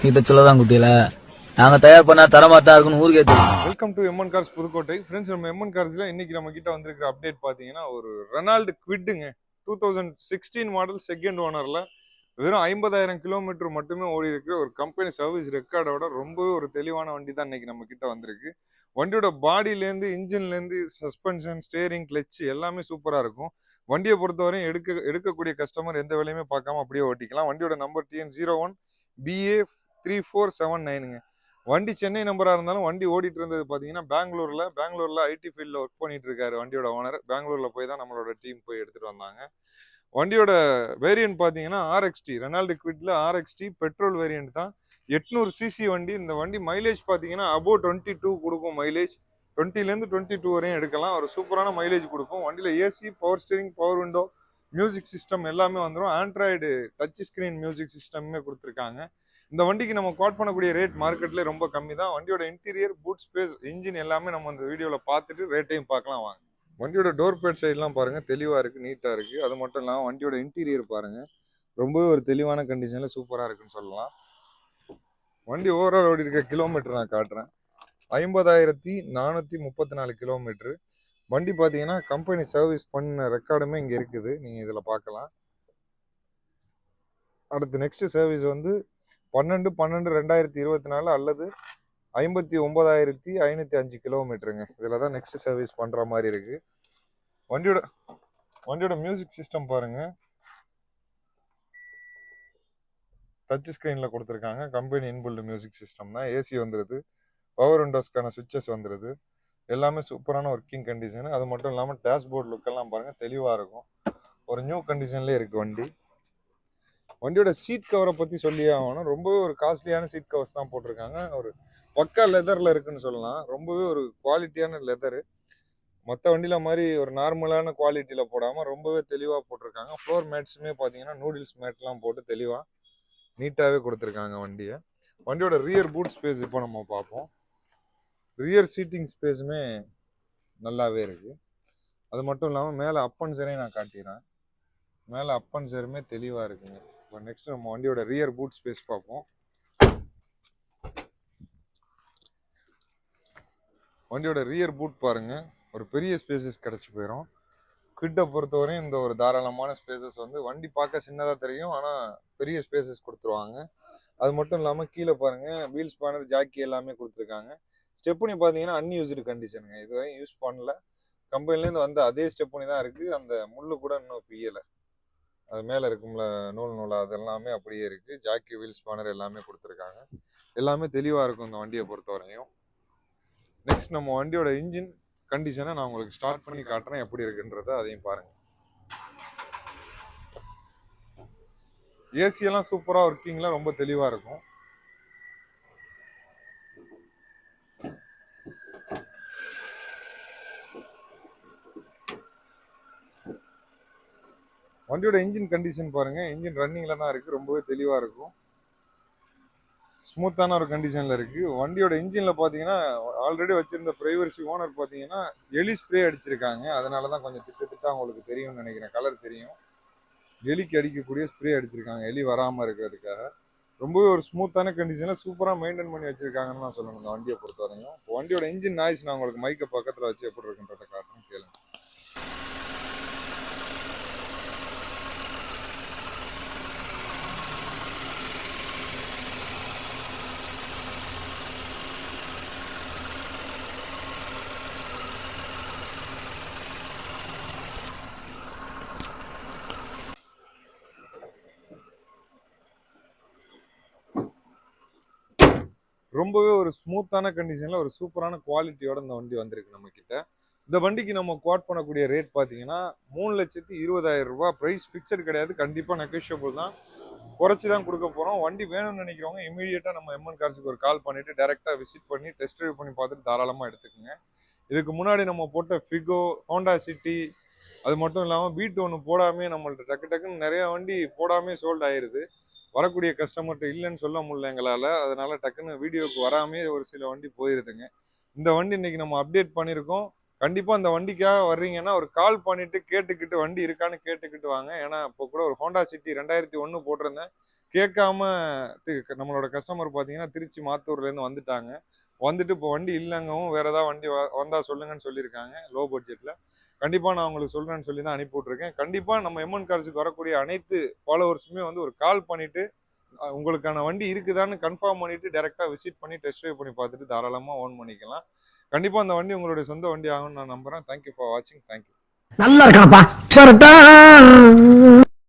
இதை சொல்லதான் குட்டியில நாங்க தயார் பண்ணா தரமா தான் இருக்குன்னு ஊருக்கே தெரியும். Welcome to M N cars Pudukkottai. Friends, நம்ம எம்என் கார்ஸ்ல இன்னைக்கு நம்ம கிட்ட வந்திருக்கிற அப்டேட் பாத்தீங்கன்னா ஒரு ரெனால்டு குவிட்டுங்க. 2016 மாடல் செகண்ட் ஓனர்ல வெறும் 50,000 கிலோமீட்டர் மட்டுமே ஓடி இருக்கு. ஒரு கம்பெனி சர்வீஸ் ரெக்கார்டோட ரொம்பவே ஒரு தெளிவான வண்டி தான் இன்னைக்கு நம்ம கிட்ட வந்திருக்கு. வண்டியோட பாடியிலேருந்து இன்ஜின்லேருந்து சஸ்பென்ஷன், ஸ்டேரிங், கிளச் எல்லாமே சூப்பராக இருக்கும். வண்டியை பொறுத்தவரையும் எடுக்கக்கூடிய கஸ்டமர் எந்த வேலையுமே பார்க்காம அப்படியே ஓட்டிக்கலாம். வண்டியோட நம்பர் TN01 BA 3479ங்க. வண்டி சென்னை நம்பராக இருந்தாலும் வண்டி ஓடிட்டு இருந்தது பார்த்தீங்கன்னா பெங்களூர்ல ஐடி ஃபீல்டில் ஒர்க் பண்ணிட்டு இருக்காரு வண்டியோட ஓனர். பெங்களூர்ல போய் தான் நம்மளோட டீம் போய் எடுத்துட்டு வந்தாங்க. வண்டியோட வேரியன்ட் பார்த்தீங்கன்னா RXT, ரெனால்டு குவிட்ல RXT பெட்ரோல் வேரியன்ட் தான். 800 சிசி வண்டி. இந்த வண்டி மைலேஜ் பார்த்தீங்கன்னா அபோவ் 22 கொடுக்கும். மைலேஜ் 20லேருந்து 22 வரையும் எடுக்கலாம். ஒரு சூப்பரான மைலேஜ் கொடுக்கும். வண்டியில் AC, power steering, power window, music system எல்லாமே வந்துடும். ஆண்ட்ராய்டு டச் ஸ்கிரீன் மியூசிக் சிஸ்டமே கொடுத்துருக்காங்க. இந்த வண்டிக்கு நம்ம கோட் பண்ணக்கூடிய ரேட் மார்க்கெட்ல ரொம்ப கம்மி தான். வண்டியோட இன்டீரியர், பூட் ஸ்பேஸ், இன்ஜின் எல்லாமே நம்ம இந்த வீடியோவில் பார்த்துட்டு ரேட்டையும் பார்க்கலாம் வாங்க. வண்டியோட டோர் பேட் சைட்லாம் பாருங்க, தெளிவாக இருக்கு, நீட்டாக இருக்கு. அது மட்டும் இல்லாமல் வண்டியோட இன்டீரியர் பாருங்க, ரொம்பவே ஒரு தெளிவான கண்டிஷன்ல சூப்பராக இருக்குன்னு சொல்லலாம். வண்டி ஓவரால் ஓடி இருக்க கிலோமீட்டர் நான் காட்டுறேன். 50,434 கிலோமீட்டர். வண்டி பார்த்தீங்கன்னா கம்பெனி சர்வீஸ் பண்ண ரெக்கார்டுமே இங்கே இருக்குது, நீங்கள் இதில் பார்க்கலாம். அடுத்து நெக்ஸ்ட் சர்வீஸ் வந்து 12/12/2024 அல்லது 59,505 கிலோமீட்டருங்க. இதில் தான் நெக்ஸ்ட் சர்வீஸ் பண்ணுற மாதிரி இருக்கு. வண்டியோட மியூசிக் சிஸ்டம் பாருங்க, டச் ஸ்கிரீனில் கொடுத்துருக்காங்க. கம்பெனி இன்பில்டு மியூசிக் சிஸ்டம் தான். ஏசி வந்துடுது, பவர் விண்டோஸ்க்கான சுவிட்சஸ் வந்துடுது. எல்லாமே சூப்பரான ஒர்க்கிங் கண்டிஷன். அது மட்டும் இல்லாமல் டேஷ்போர்ட் லுக்கெல்லாம் பாருங்கள், தெளிவாக இருக்கும். ஒரு நியூ கண்டிஷன்லேயே இருக்குது வண்டி. வண்டியோட சீட் கவரை பற்றி சொல்லியே ஆகணும். ரொம்பவே ஒரு காஸ்ட்லியான சீட் கவர்ஸ் தான் போட்டிருக்காங்க. ஒரு பக்கா லெதரில் இருக்குன்னு சொல்லலாம். ரொம்பவே ஒரு குவாலிட்டியான லெதரு. மற்ற வண்டியில் மாதிரி ஒரு நார்மலான குவாலிட்டியில் போடாமல் ரொம்பவே தெளிவாக போட்டிருக்காங்க. ஃப்ளோர் மேட்ஸுமே பார்த்தீங்கன்னா நூடுல்ஸ் மேட்லாம் போட்டு தெளிவாக நீட்டாகவே கொடுத்துருக்காங்க வண்டியை. வண்டியோட ரியர் பூட் ஸ்பேஸ் இப்போ நம்ம பார்ப்போம். ரியர் சீட்டிங் ஸ்பேஸுமே நல்லாவே இருக்குது. அது மட்டும் இல்லாமல் மேலே அப்பன் சேரையும் நான் காட்டிடுறேன். மேலே அப்பன் சேருமே தெளிவாக இருக்குங்க. இப்போ நெக்ஸ்ட் நம்ம வண்டியோட ரியர் பூட் ஸ்பேஸ் பார்ப்போம். வண்டியோட ரியர் பூட் பாருங்க, ஒரு பெரிய ஸ்பேசஸ் கிடைச்சி போயிடும். கிட்ட பொறுத்தவரையும் இந்த ஒரு தாராளமான ஸ்பேசஸ் வந்து வண்டி பார்க்க சின்னதாக தெரியும், ஆனால் பெரிய ஸ்பேசஸ் கொடுத்துருவாங்க. அது மட்டும் இல்லாமல் கீழே பாருங்க, வீல் ஸ்பானர், ஜாக்கி எல்லாமே கொடுத்துருக்காங்க. ஸ்டெப்னி பார்த்தீங்கன்னா அன்யூஸ்டு கண்டிஷனுங்க, இதுவரையும் யூஸ் பண்ணல. கம்பெனிலேருந்து வந்த அதே ஸ்டெப்னி தான் இருக்குது. அந்த முள்ளு கூட இன்னும் பியலை. அது மேலே இருக்கும்ல நூலா, அதெல்லாமே அப்படியே இருக்குது. ஜாக்கி, வீல் ஸ்பானர் எல்லாமே கொடுத்துருக்காங்க. எல்லாமே தெளிவாக இருக்கும் இந்த வண்டியை பொறுத்தவரையும். நெக்ஸ்ட் நம்ம வண்டியோட இன்ஜின் கண்டிஷனை நான் உங்களுக்கு ஸ்டார்ட் பண்ணி காட்டுறேன், எப்படி இருக்குன்றத அதையும் பாருங்க. ஏசி எல்லாம் சூப்பரா ஒர்க்கிங்ல ரொம்ப தெளிவா இருக்கும். வண்டியோட இன்ஜின் கண்டிஷன் பாருங்க, இன்ஜின் ரன்னிங்ல தான் இருக்கு, ரொம்பவே தெளிவா இருக்கும். ஸ்மூத்தான ஒரு கண்டிஷன்ல இருக்கு. வண்டியோட இன்ஜின்ல பாத்தீங்கன்னா ஆல்ரெடி வச்சிருந்த பிரைவசி ஓனர் பாத்தீங்கன்னா எலி ஸ்ப்ரே அடிச்சிருக்காங்க. அதனாலதான் கொஞ்சம் திட்டா உங்களுக்கு தெரியும்னு நினைக்கிறேன், கலர் தெரியும். எலிக்கு அடிக்கக்கூடிய ஸ்ப்ரே அடிச்சிருக்காங்க, எலி வராம இருக்கிறதுக்காக. ரொம்பவே ஒரு ஸ்மூத்தான கண்டிஷன்ல சூப்பரா மெயின்டைன் பண்ணி வச்சிருக்காங்கன்னு நான் சொல்லணும் இந்த வண்டியை பொறுத்தவரையும். வண்டியோட இன்ஜின் நாய்ஸ் நான் உங்களுக்கு மைக்கை பக்கத்துல வச்சு எப்படி இருக்குன்றத காட்டுறேன், கேளுங்க. ரொம்பவே ஒரு ஸ்மூத்தான கண்டிஷன்ல ஒரு சூப்பரான குவாலிட்டியோட இந்த வண்டி வந்திருக்கு நம்ம கிட்ட. இந்த வண்டிக்கு நம்ம குவாட் பண்ணக்கூடிய ரேட் பார்த்தீங்கன்னா 3,20,000 ரூபாய். ப்ரைஸ் ஃபிக்ஸட் கிடையாது, கண்டிப்பாக நெகோஷியபிள் தான். குறைச்சி தான் கொடுக்க போகிறோம். வண்டி வேணும்னு நினைக்கிறவங்க இமீடியட்டாக நம்ம எம்என் கார்ஸுக்கு ஒரு கால் பண்ணிட்டு டேரெக்டாக விசிட் பண்ணி டெஸ்ட் ட்ரைவ் பண்ணி பார்த்துட்டு தாராளமாக எடுத்துக்கோங்க. இதுக்கு முன்னாடி நம்ம போட்ட ஃபிகோ, ஹோண்டா சிட்டி, அது மட்டும் இல்லாமல் வீட்டு ஒன்று போடாமே நம்மள்ட்ட டக்குன்னு நிறைய வண்டி போடாமே சோல்ட் ஆயிடுது. வரக்கூடிய கஸ்டமர்கிட்ட இல்லைன்னு சொல்ல முடியல எங்களால். அதனால டக்குன்னு வீடியோவுக்கு வராமே ஒரு சில வண்டி போயிருதுங்க. இந்த வண்டி இன்னைக்கு நம்ம அப்டேட் பண்ணியிருக்கோம். கண்டிப்பாக அந்த வண்டிக்காக வர்றீங்கன்னா ஒரு கால் பண்ணிட்டு கேட்டுக்கிட்டு வண்டி இருக்கான்னு கேட்டுக்கிட்டு வாங்க. ஏன்னா இப்போ கூட ஒரு ஹோண்டா சிட்டி 2001 போட்டிருந்தேன், கேட்காம நம்மளோட கஸ்டமர் பார்த்தீங்கன்னா திருச்சி மாத்தூர்லேருந்து வந்துட்டாங்க. வந்துட்டு இப்போ வண்டி இல்லைங்கவும் வேற ஏதாவது வண்டி வந்தால் சொல்லுங்கன்னு சொல்லியிருக்காங்க லோ பட்ஜெட்டில். கண்டிப்பாக நான் உங்களுக்கு சொல்கிறேன்னு சொல்லி தான் அனுப்பி விட்ருக்கேன். கண்டிப்பாக நம்ம எம்என் கார்ஸுக்கு வரக்கூடிய அனைத்து ஃபாலோவர்ஸுமே வந்து ஒரு கால் பண்ணிவிட்டு உங்களுக்கான வண்டி இருக்குதான்னு கன்ஃபார்ம் பண்ணிவிட்டு டேரெக்டாக விசிட் பண்ணி டெஸ்ட் ட்ரைவ் பண்ணி பார்த்துட்டு தாராளமாக ஓன் பண்ணிக்கலாம். கண்டிப்பாக அந்த வண்டி உங்களுடைய சொந்த வண்டி ஆகும்னு நான் நம்புகிறேன். தேங்க்யூ ஃபார் வாட்சிங். தேங்க்யூ. நல்லா இருக்காப்பா.